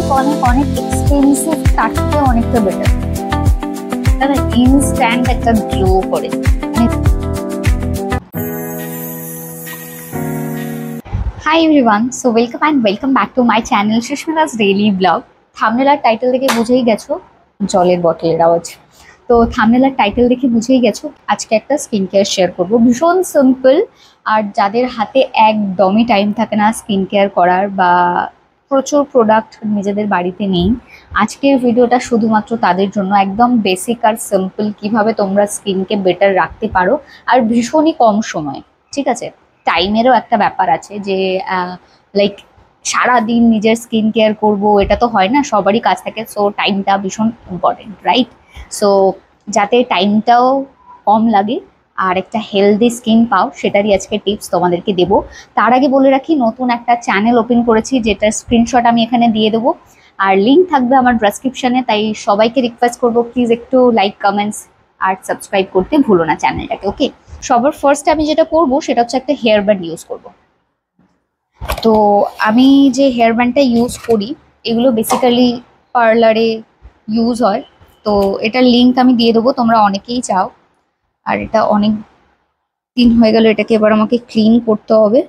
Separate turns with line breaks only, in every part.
অনেক অনেক অনেক এক্সপেন্সিভ, তার থেকে অনেকটা বেটার। তারা ইনস্ট্যান্ট একটা গ্লো করে। Hi everyone, so welcome back to my channel Susmita's daily blog. Thumbnail আর টাইটেল দেখে বুঝেই গেছো, জলের বটলের আওয়াজ। তো থাম্বনেল আর টাইটেল দেখে বুঝেই গেছো আজকে একটা স্কিন কেয়ার শেয়ার করবো, ভীষণ সিম্পল। আর যাদের হাতে একদমই টাইম থাকে না স্কিন কেয়ার করার বা প্রচুর প্রোডাক্ট নিজেদের বাড়িতে নেই, আজকের ভিডিওটা শুধুমাত্র তাদের জন্য। একদম বেসিক আর সিম্পল কিভাবে তোমরা স্কিনকে বেটার রাখতে পারো, আর ভীষণই কম সময়। ঠিক আছে, টাইমেরও একটা ব্যাপার আছে যে লাইক সারাদিন নিজের স্কিন কেয়ার করবো, এটা তো হয় না, সবারই কাজ থাকে। সো টাইমটা ভীষণ ইম্পর্টেন্ট, রাইট? সো যাতে টাইমটাও কম লাগে আর একটা হেলদি স্কিন পাও, সেটারই আজকে টিপস তোমাদেরকে দেবো। তার আগে বলে রাখি, নতুন একটা চ্যানেল ওপেন করেছি, যেটার স্ক্রিনশট আমি এখানে দিয়ে দেবো, আর লিঙ্ক থাকবে আমার ডেসক্রিপশনে। তাই সবাইকে রিকোয়েস্ট করবো, প্লিজ একটু লাইক, কমেন্টস আর সাবস্ক্রাইব করতে ভুলো না চ্যানেলটাকে, ওকে? সবার ফার্স্ট আমি যেটা করবো সেটা হচ্ছে একটা হেয়ার ব্যান্ড ইউজ করব। তো আমি যে হেয়ার ব্যান্ডটা ইউজ করি, এগুলো বেসিক্যালি পার্লারে ইউজ হয়। তো এটার লিঙ্ক আমি দিয়ে দেবো, তোমরা অনেকেই চাও। আর এটা অনেক দিন হয়ে গেল, এটাকে এবার আমাকে ক্লিন করতে হবে।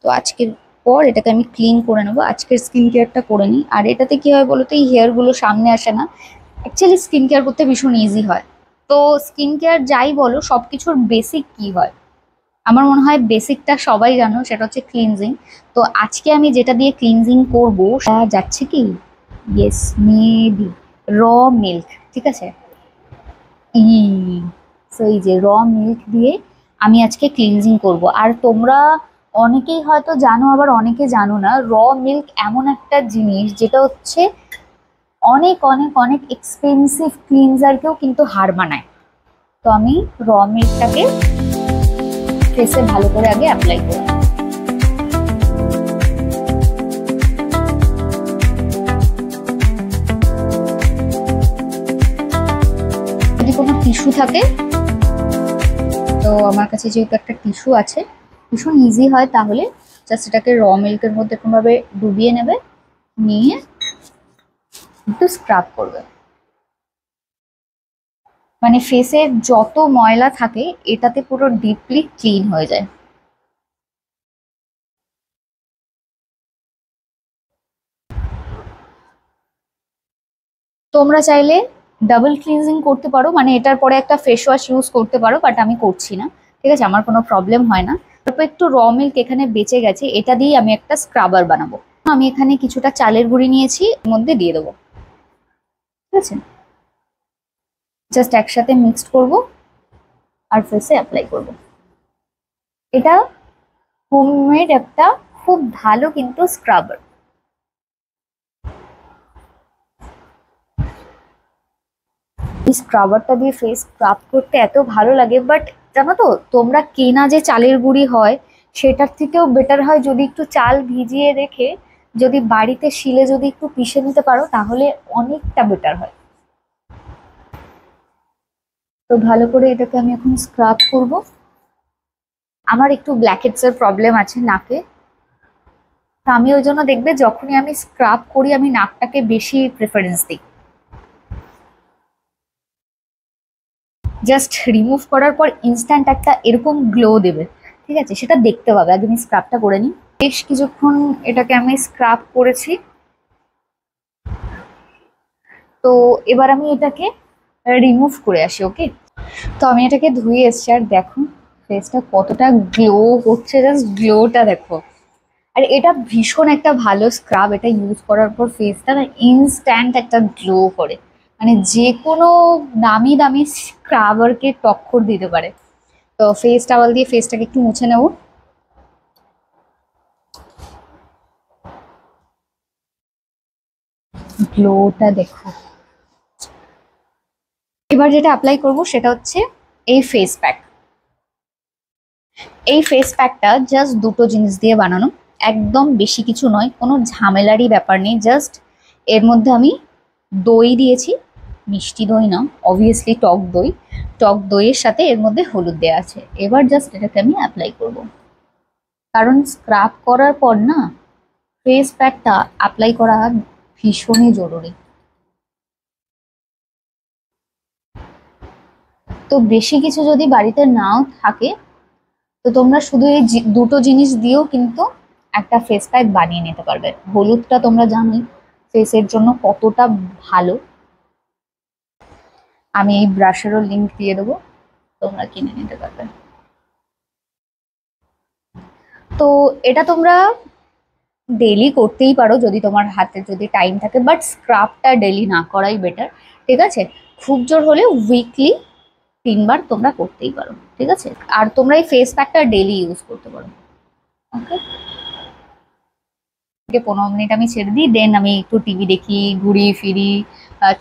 তো আজকের পর এটাকে আমি ক্লিন করে নেবো, আজকের স্কিন কেয়ারটা করে নিই। আর এটাতে কী হয় বলো তো, এই হেয়ারগুলো সামনে আসে না। অ্যাকচুয়ালি স্কিন কেয়ার করতে ভীষণ ইজি হয়। তো স্কিন কেয়ার যাই বলো, সব কিছুর বেসিক কী হয় আমার মনে হয় বেসিকটা সবাই জানো, সেটা হচ্ছে ক্লিনজিং। তো আজকে আমি যেটা দিয়ে ক্লিনজিং করবো সেটা যাচ্ছে কি, ইয়েস, মেবি র মিল্ক। ঠিক আছে, সো এই যে র মিল্ক দিয়ে আমি আজকে ক্লিনজিং করব। আর তোমরা অনেকেই হয়তো জানো, আবার অনেকে জানো না, র মিল্ক এমন একটা জিনিস যেটা হচ্ছে অনেক অনেক অনেক এক্সপেন্সিভ ক্লিনজারকেও কিন্তু হার মানায়। তো আমি র মিল্কটাকে ফেসে ভালো করে আগে অ্যাপ্লাই করব। যদি কোনো টিস্যু থাকে, তো আমার কাছে যেহেতু একটা টিস্যু আছে, ভীষণ ইজি হয়, তাহলে জাস্ট এটাকে র মিল্কের মধ্যে কোনোভাবে ডুবিয়ে নেবে, নিয়ে একটু স্ক্রাব করবে। মানে ফেসে যত ময়লা থাকে এটাতে পুরো ডিপলি ক্লিন হয়ে যায়। তোমরা চাইলে ডাবল ক্লিনজিং করতে পারো, মানে এটার পরে একটা ফেস ওয়াশ ইউজ করতে পারো, বাট আমি করছি না। ঠিক আছে, আমার কোনো প্রবলেম হয় না। তারপর একটু র মিল্ক এখানে বেঁচে গেছে, এটা দিয়ে আমি একটা স্ক্রাবার বানাবো। আমি এখানে কিছুটা চালের গুঁড়ি নিয়েছি, এর মধ্যে দিয়ে দেবো। ঠিক আছে, জাস্ট একসাথে মিক্সড করব আর ফেসে অ্যাপ্লাই করব। এটা হোমমেড একটা খুব ভালো কিন্তু স্ক্রাবার। এই স্ক্রাবারটা দিয়ে ফেস স্ক্রাব করতে এত ভালো লাগে, বাট জানো তো, তোমরা কেনা যে চালের গুঁড়ি হয় সেটার থেকেও বেটার হয় যদি একটু চাল ভিজিয়ে রেখে যদি বাড়িতে শিলে যদি একটু পিষে নিতে পারো, তাহলে অনেকটা বেটার হয়। তো ভালো করে এটাকে আমি এখন স্ক্রাব করব। আমার একটু ব্ল্যাকহেডস এর প্রবলেম আছে নাকে, তো আমি ওই জন্য দেখবে যখনই আমি স্ক্রাব করি আমি নাকটাকে বেশি প্রেফারেন্স দিই। জাস্ট রিমুভ করার পর ইনস্ট্যান্ট একটা এরকম গ্লো দেবে। ঠিক আছে, সেটা দেখতে পাবে। আগে আমি স্ক্রাবটা করে নিই। বেশ কিছুক্ষণ এটাকে আমি স্ক্রাব করেছি। তো এবার আমি এটাকে রিমুভ করে আসি, ওকে? তো আমি এটাকে ধুয়ে এসছি, আর দেখো ফেসটা কতটা গ্লো করছে, জাস্ট গ্লোটা দেখো। আর এটা ভীষণ একটা ভালো স্ক্রাব, এটা ইউজ করার পর ফেসটা না ইনস্ট্যান্ট একটা গ্লো করে, মানে যে কোনো নামি দামি স্ক্রাবারকে টক্কর দিতে পারে। তো ফেস টাওয়াল দিয়ে ফেসটাকে একটু মুছে নেব। গ্লোটা দেখো। এবার যেটা অ্যাপ্লাই করব সেটা হচ্ছে এই ফেস প্যাক। এই ফেস প্যাকটা জাস্ট দুটো জিনিস দিয়ে বানানো, একদম বেশি কিছু নয়, কোনো ঝামেলারই ব্যাপার নেই। জাস্ট এর মধ্যে আমি দই দিয়েছি, মিষ্টি দই না, অবভিয়াসলি টক দই। টক দইয়ের সাথে এর মধ্যে হলুদ দেওয়া আছে। এবার জাস্ট এটাকে আমি অ্যাপ্লাই করব, কারণ স্ক্রাব করার পর না ফেস প্যাকটা অ্যাপ্লাই করা ভীষণই জরুরি। তো বেশি কিছু যদি বাড়িতে নাও থাকে তো তোমরা শুধু এই দুটো জিনিস দিয়েও কিন্তু একটা ফেস প্যাক বানিয়ে নিতে পারবে। হলুদটা তোমরা জানোই ফেসের জন্য কতটা ভালো। আমি এই ব্রাশেরও লিংক দিয়ে দেবো, তোমরা কিনে নিতে পারবে। তো এটা তোমরা ডেলি করতেই পারো যদি তোমার হাতে যদি টাইম থাকে, বাট স্ক্রাবটা ডেলি না করাই বেটার, ঠিক আছে? খুব জোর হলে উইকলি 3 বার তোমরা করতেই পারো, ঠিক আছে? আর তোমরা এই ফেস প্যাকটা ডেলি ইউজ করতে পারো। ওকে, 15 মিনিট আমি ছেড়ে দিই, দেন আমি একটু টিভি দেখি, ঘুরি ফিরি,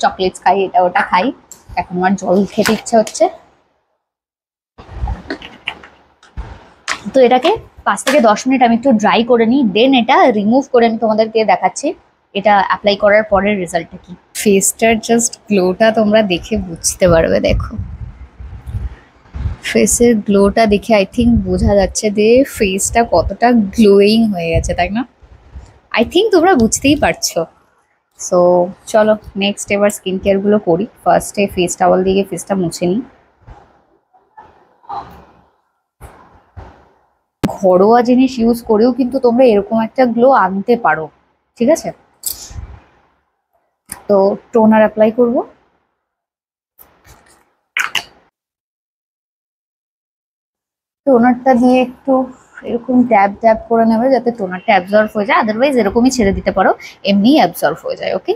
চকলেটস খাই, এটা ওটা খাই। এখন আমার জল খেতে ইচ্ছা হচ্ছে, তো এটাকে 5 থেকে 10 মিনিট আমি একটু ড্রাই করে নিই, দেন এটা রিমুভ করে আমি তোমাদেরকে দেখাচ্ছি এটা অ্যাপ্লাই করার পরের রেজাল্টটা কি। ফেসটার জাস্ট গ্লোটা তোমরা দেখে বুঝতে পারবে। দেখো ফেসের গ্লোটা দেখে আই থিঙ্ক বোঝা যাচ্ছে যে ফেসটা কতটা গ্লোয়িং হয়ে গেছে, তাই না? আই থিঙ্ক তোমরা বুঝতেই পারছো। সো চলো নেক্সট এবার স্কিন কেয়ারগুলো করি। ফার্স্টে ফেস টাওয়াল দিয়ে ফেসটা মুছে নিই। ঘরোয়া জিনিস ইউজ করেও কিন্তু তোমরা এরকম একটা গ্লো আনতে পারো, ঠিক আছে? তো টোনার অ্যাপ্লাই করব। টোনারটা দিয়ে একটু এরকম ট্যাপ ট্যাপ করে নেবে যাতে টোনারটা অ্যাবজর্ব হয়ে যায়, আদারওয়াইজ এরকমই ছেড়ে দিতে পারো, এমনি অ্যাবজর্ব হয়ে যায়। ওকে,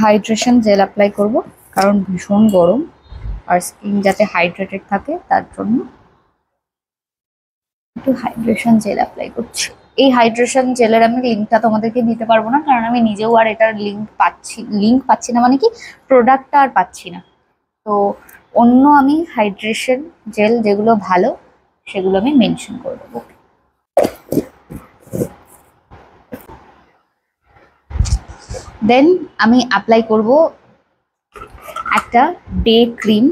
হাইড্রেশন জেল অ্যাপ্লাই করব কারণ ভীষণ গরম আর স্কিন যাতে হাইড্রেটেড থাকে তার জন্য একটু হাইড্রেশন জেল অ্যাপ্লাই করছি। এই হাইড্রেশন জেলের আমি লিঙ্কটা তোমাদেরকে দিতে পারবো না, কারণ আমি নিজেও আর এটার লিঙ্ক পাচ্ছি না, মানে কি প্রোডাক্টটা আর পাচ্ছি না। তো অন্য আমি হাইড্রেশন জেল যেগুলো ভালো সেগুলো আমি মেনশন করে দেবো। দেন আমি অ্যাপ্লাই করব একটা ডে ক্রিম,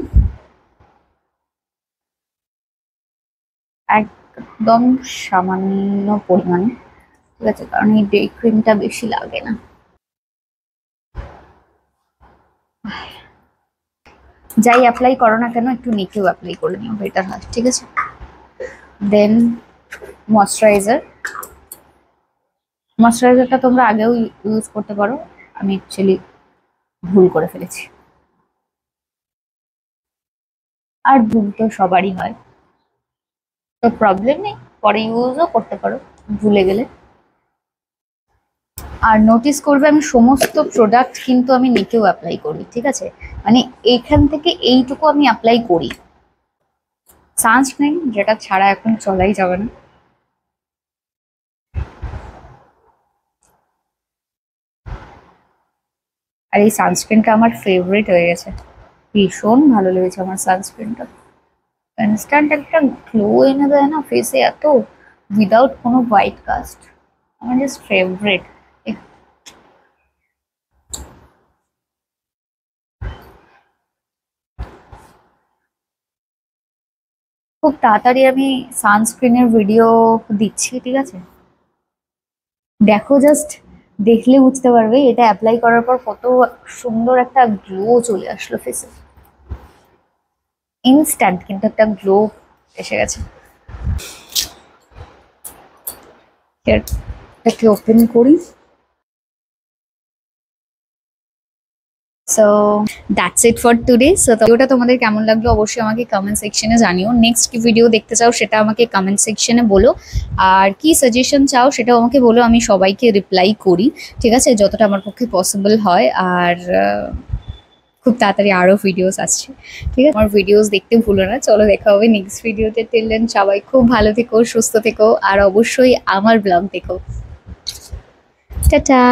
একদম সামান্য পরিমাণে, ঠিক আছে? কারণ এই ডে ক্রিমটা বেশি লাগে না। যাই অ্যাপ্লাই করো না কেন একটু নেকেও অ্যাপ্লাই করে নিও, বেটার হয়, ঠিক আছে? দেন ময়শ্চারাইজারটা তোমরা আগেও ইউজ করতে পারো, আমি অ্যাকচুয়ালি ভুল করে ফেলেছি। আর ভুল তো সবারই হয়, তো প্রবলেম নেই, পরে ইউজও করতে পারো ভুলে গেলে। আর নোটিস করবে আমি সমস্ত প্রোডাক্ট কিন্তু আমি নেকেও অ্যাপ্লাই করি, ঠিক আছে? মানে এইখান থেকে এইটুকু আমি অ্যাপ্লাই করি। সানস্ক্রিন যেটা ছাড়া এখন চলাই যাবে না। আর এই সানস্ক্রিনটা আমার ফেভারিট হয়ে গেছে, ভীষণ ভালো লেগেছে আমার সানস্ক্রিনটা। ইনস্ট্যান্ট একটা গ্লো এনে দেয় না ফেসে, এত উইদাউট কোনো হোয়াইট কাস্ট, আমার জাস্ট ফেভারিট। খুব তাড়াতাড়ি আমি সানস্ক্রিনের ভিডিও দিচ্ছি, ঠিক আছে? দেখো জাস্ট দেখলে বুঝতে পারবে এটা অ্যাপ্লাই করার পর কত সুন্দর একটা গ্লো চলে আসলো ফেসে। ইনস্ট্যান্ট কিন্তু একটা গ্লো এসে গেছে। এটাকে ওপেন করি। So that's it for today. So ভিডিওটা তোমাদের কেমন লাগলো অবশ্যই আমাকে কমেন্ট সেকশনে জানিও। নেক্সট কি ভিডিও দেখতে চাও সেটা আমাকে কমেন্ট সেকশনে বলো, আর কি সাজেশন চাও সেটাও আমাকে বলো, আমি সবাইকে রিপ্লাই করি, ঠিক আছে? যতটা আমার পক্ষে পসিবল হয়। আর খুব তাড়াতাড়ি আরও ভিডিওস আসছে, ঠিক আছে? আমার ভিডিওস দেখতে ভুলো না। চলো দেখা হবে নেক্সট ভিডিওতে। টিল দেন সবাই খুব ভালো থেকো, সুস্থ থেকো, আর অবশ্যই আমার ব্লগ দেখো। টাটা।